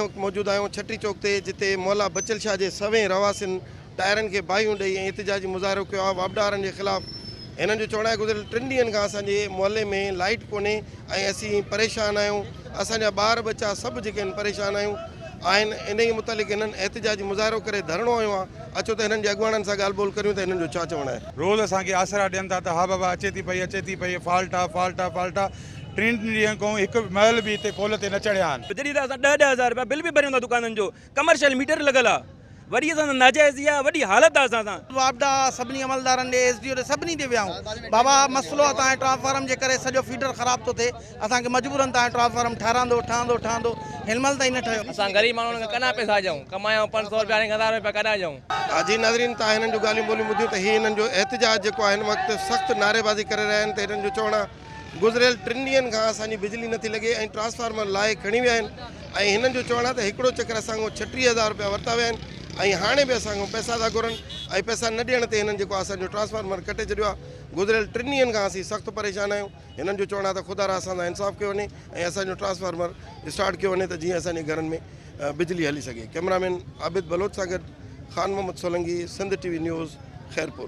वक़्तु मौजूदु आहियूं छटी चौक ते, जिते मौला बचल शाह जे सवें रवासिन टायरनि खे बाहियूं ॾेई ऐं एहतिजाजी मुज़ाहिरो कयो आहे वापडारनि जे ख़िलाफ़। हिननि जो चवणु आहे गुज़िरियल 3 ॾींहंनि खां असांजे मोहल्ले में लाइट कोन्हे ऐं असीं परेशान आहियूं, असांजा ॿार बच्चा सभु जेके आहिनि परेशान आहिनि। इन जे मुतालिक़ हिननि एहतिजाजी मुज़ाहिरो करे धरणो आयो आहे। अचो त हिननि जे अॻुवाणनि सां ॻाल्हि ॿोल करियूं त हिननि जो छा चवणु आहे। रोज़ असांखे आसरा ॾियनि था त हा बाबा अचे थी पई फॉल्ट आहे 3 ॾींहं खां हिकु महल बि हिते पोल ते न चढ़िया आहिनि। जॾहिं त असां 10-10 हज़ार रुपया बिल बि भरियूं था दुकाननि जो, कमर्शियल मीटर लॻल आहे, वरी असां नाजाइज़ी आहे, वॾी हालत आहे असां सां। वापडा सभिनी अमलदारनि ॾे SDO ॾे सभिनी ॾे वियाऊं, बाबा मसइलो आहे तव्हांजे ट्रांसफार्म जे करे सॼो फीडर ख़राब थो थिए, असांखे मजबूरन तव्हांजो ट्रांसफार्म ठहंदो हिनमहिल ताईं न ठहियो। असां ग़रीब माण्हुनि खे कना पैसा ॾियूं, कमायूं 500 रुपया 1000 रुपया कॾा ॾियूं। जी नाज़रीन, तव्हां हिननि जो ॻाल्हियूं ॿोलियूं ॿुधियूं त हीअ हिननि जो एहतिजाज जेको आहे हिन वक़्तु सख़्तु नारेबाज़ी करे रहिया आहिनि। त हिननि जो चवणु आहे गुज़िरियल 3 ॾींहंनि खां असांजी बिजली नथी लॻे ऐं ट्रांसफार्मर लाहे खणी विया आहिनि। ऐं हिननि जो चवणु आहे त हिकिड़ो चक्कर असांखां 36,000 रुपया वरिता विया आहिनि ऐं हाणे बि असांखां पैसा था घुरनि ऐं पैसा न ॾियण ते हिननि जेको असांजो ट्रांसफार्मर कटे छॾियो आहे। गुज़िरियल 3 ॾींहंनि खां असीं सख़्तु परेशान आहियूं। हिननि जो चवणु आहे त ख़ुदा असां सां इंसाफ़ कयो वञे ऐं असांजो ट्रांसफार्मर स्टार्ट कयो वञे त जीअं असांजे घरनि में बिजली हली सघे। कैमरामैन आबिद बलोच सां गॾु ख़ान मोहम्मद सोलंकी, सिंध TV न्यूज़, खैरपुर।